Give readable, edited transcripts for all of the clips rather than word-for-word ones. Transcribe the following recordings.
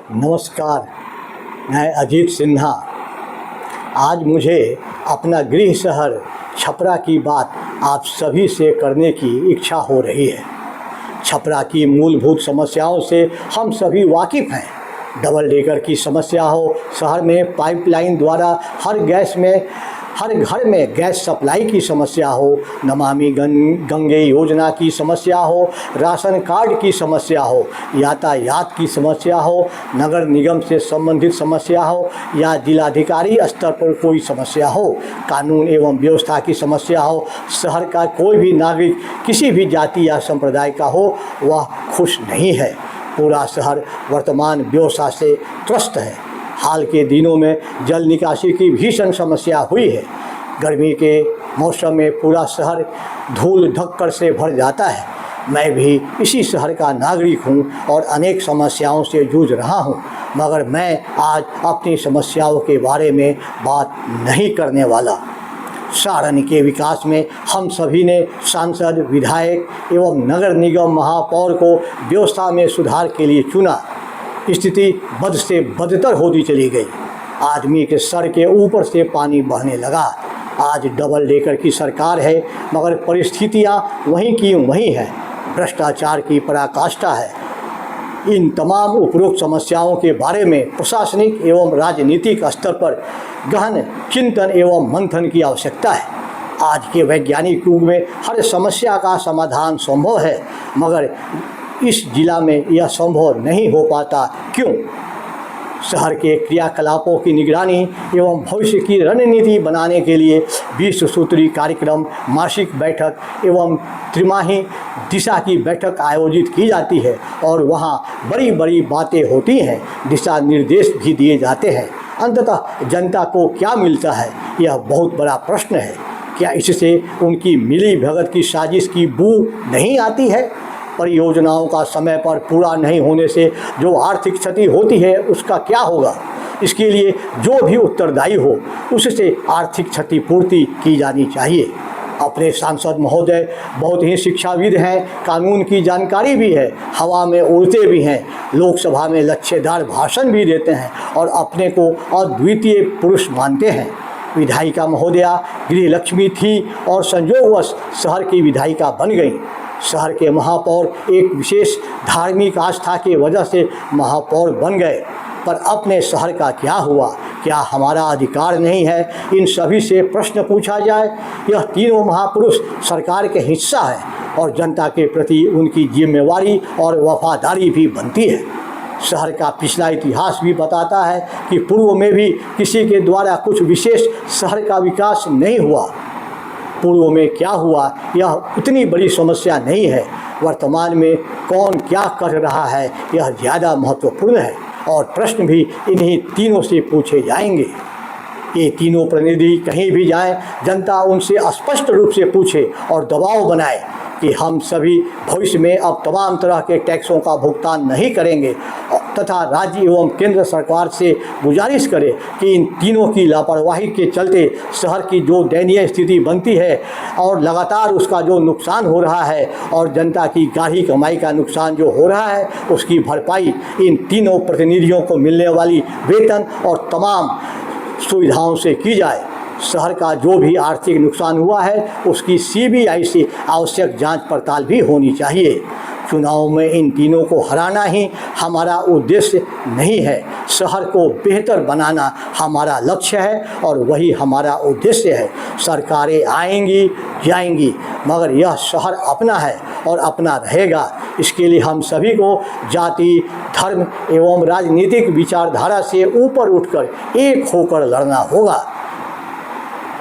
नमस्कार, मैं अजीत सिन्हा। आज मुझे अपना गृह शहर छपरा की बात आप सभी से करने की इच्छा हो रही है। छपरा की मूलभूत समस्याओं से हम सभी वाकिफ़ हैं। डबल डेकर की समस्या हो, शहर में पाइपलाइन द्वारा हर घर में गैस सप्लाई की समस्या हो, नमामि गंगे योजना की समस्या हो, राशन कार्ड की समस्या हो, यातायात की समस्या हो, नगर निगम से संबंधित समस्या हो या जिलाधिकारी स्तर पर कोई समस्या हो, कानून एवं व्यवस्था की समस्या हो, शहर का कोई भी नागरिक किसी भी जाति या संप्रदाय का हो, वह खुश नहीं है। पूरा शहर वर्तमान व्यवस्था से त्रस्त है। हाल के दिनों में जल निकासी की भीषण समस्या हुई है। गर्मी के मौसम में पूरा शहर धूल धक्कर से भर जाता है। मैं भी इसी शहर का नागरिक हूं और अनेक समस्याओं से जूझ रहा हूं, मगर मैं आज अपनी समस्याओं के बारे में बात नहीं करने वाला। सारण के विकास में हम सभी ने सांसद, विधायक एवं नगर निगम महापौर को व्यवस्था में सुधार के लिए चुना। स्थिति बद से बदतर होती चली गई। आदमी के सर के ऊपर से पानी बहने लगा। आज डबल डेकर की सरकार है, मगर परिस्थितियां वहीं की वहीं हैं। भ्रष्टाचार की पराकाष्ठा है। इन तमाम उपरोक्त समस्याओं के बारे में प्रशासनिक एवं राजनीतिक स्तर पर गहन चिंतन एवं मंथन की आवश्यकता है। आज के वैज्ञानिक युग में हर समस्या का समाधान संभव है, मगर इस जिला में यह संभव नहीं हो पाता। क्यों? शहर के क्रियाकलापों की निगरानी एवं भविष्य की रणनीति बनाने के लिए 20 सूत्री कार्यक्रम, मासिक बैठक एवं त्रिमाही दिशा की बैठक आयोजित की जाती है और वहाँ बड़ी बड़ी बातें होती हैं, दिशा निर्देश भी दिए जाते हैं। अंततः जनता को क्या मिलता है, यह बहुत बड़ा प्रश्न है। क्या इससे उनकी मिली भगत की साजिश की बू नहीं आती है? परियोजनाओं का समय पर पूरा नहीं होने से जो आर्थिक क्षति होती है, उसका क्या होगा? इसके लिए जो भी उत्तरदायी हो, उससे आर्थिक क्षतिपूर्ति की जानी चाहिए। अपने सांसद महोदय बहुत ही शिक्षाविद हैं, कानून की जानकारी भी है, हवा में उड़ते भी हैं, लोकसभा में लच्छेदार भाषण भी देते हैं और अपने को अद्वितीय पुरुष मानते हैं। विधायिका महोदया गृह लक्ष्मी थी और संयोगवश शहर की विधायिका बन गई। शहर के महापौर एक विशेष धार्मिक आस्था की वजह से महापौर बन गए, पर अपने शहर का क्या हुआ? क्या हमारा अधिकार नहीं है? इन सभी से प्रश्न पूछा जाए। यह तीनों महापुरुष सरकार के हिस्सा है और जनता के प्रति उनकी जिम्मेवारी और वफादारी भी बनती है। शहर का पिछला इतिहास भी बताता है कि पूर्व में भी किसी के द्वारा कुछ विशेष शहर का विकास नहीं हुआ। पूर्व में क्या हुआ यह इतनी बड़ी समस्या नहीं है। वर्तमान में कौन क्या कर रहा है यह ज़्यादा महत्वपूर्ण है और प्रश्न भी इन्हीं तीनों से पूछे जाएंगे। ये तीनों प्रतिनिधि कहीं भी जाएं, जनता उनसे स्पष्ट रूप से पूछे और दबाव बनाए कि हम सभी भविष्य में अब तमाम तरह के टैक्सों का भुगतान नहीं करेंगे तथा राज्य एवं केंद्र सरकार से गुजारिश करें कि इन तीनों की लापरवाही के चलते शहर की जो दयनीय स्थिति बनती है और लगातार उसका जो नुकसान हो रहा है और जनता की गाढ़ी कमाई का नुकसान जो हो रहा है, उसकी भरपाई इन तीनों प्रतिनिधियों को मिलने वाली वेतन और तमाम सुविधाओं से की जाए। शहर का जो भी आर्थिक नुकसान हुआ है उसकी सीबीआई से आवश्यक जांच पड़ताल भी होनी चाहिए। चुनाव में इन तीनों को हराना ही हमारा उद्देश्य नहीं है। शहर को बेहतर बनाना हमारा लक्ष्य है और वही हमारा उद्देश्य है। सरकारें आएंगी जाएंगी, मगर यह शहर अपना है और अपना रहेगा। इसके लिए हम सभी को जाति, धर्म एवं राजनीतिक विचारधारा से ऊपर उठकर एक होकर लड़ना होगा।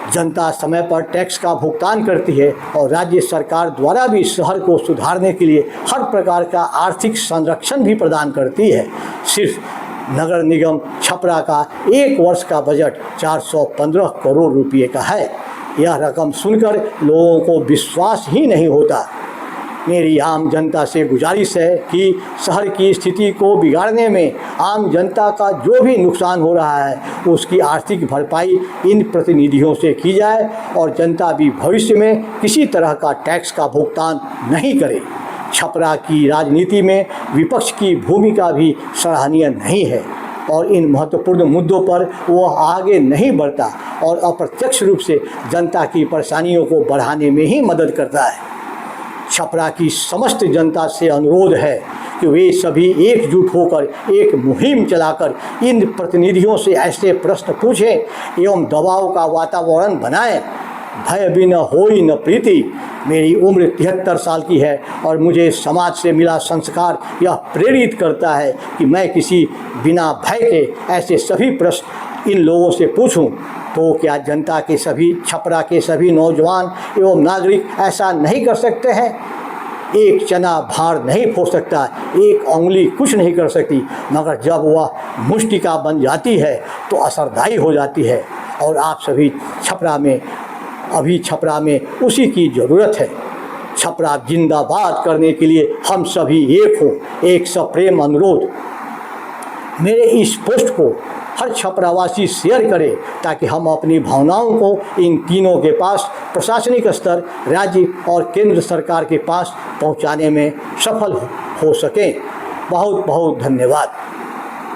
जनता समय पर टैक्स का भुगतान करती है और राज्य सरकार द्वारा भी शहर को सुधारने के लिए हर प्रकार का आर्थिक संरक्षण भी प्रदान करती है। सिर्फ नगर निगम छपरा का एक वर्ष का बजट 415 करोड़ रुपये का है। यह रकम सुनकर लोगों को विश्वास ही नहीं होता। मेरी आम जनता से गुजारिश है कि शहर की स्थिति को बिगाड़ने में आम जनता का जो भी नुकसान हो रहा है उसकी आर्थिक भरपाई इन प्रतिनिधियों से की जाए और जनता भी भविष्य में किसी तरह का टैक्स का भुगतान नहीं करे। छपरा की राजनीति में विपक्ष की भूमिका भी सराहनीय नहीं है और इन महत्वपूर्ण मुद्दों पर वह आगे नहीं बढ़ता और अप्रत्यक्ष रूप से जनता की परेशानियों को बढ़ाने में ही मदद करता है। छपरा की समस्त जनता से अनुरोध है कि वे सभी एकजुट होकर एक मुहिम चलाकर इन प्रतिनिधियों से ऐसे प्रश्न पूछें एवं दबाव का वातावरण बनाएं। भय बिन होई न प्रीति। मेरी उम्र 73 साल की है और मुझे समाज से मिला संस्कार यह प्रेरित करता है कि मैं किसी बिना भय के ऐसे सभी प्रश्न इन लोगों से पूछूं। तो क्या जनता के सभी, छपरा के सभी नौजवान एवं नागरिक ऐसा नहीं कर सकते हैं? एक चना भार नहीं फोड़ सकता, एक उंगली कुछ नहीं कर सकती, मगर जब वह मुष्टिका बन जाती है तो असरदायी हो जाती है। और आप सभी छपरा में उसी की ज़रूरत है। छपरा जिंदाबाद करने के लिए हम सभी एक हों। एक सप्रेम अनुरोध, मेरे इस पोस्ट को हर छपरावासी शेयर करे ताकि हम अपनी भावनाओं को इन तीनों के पास प्रशासनिक स्तर, राज्य और केंद्र सरकार के पास पहुंचाने में सफल हो सकें। बहुत बहुत धन्यवाद।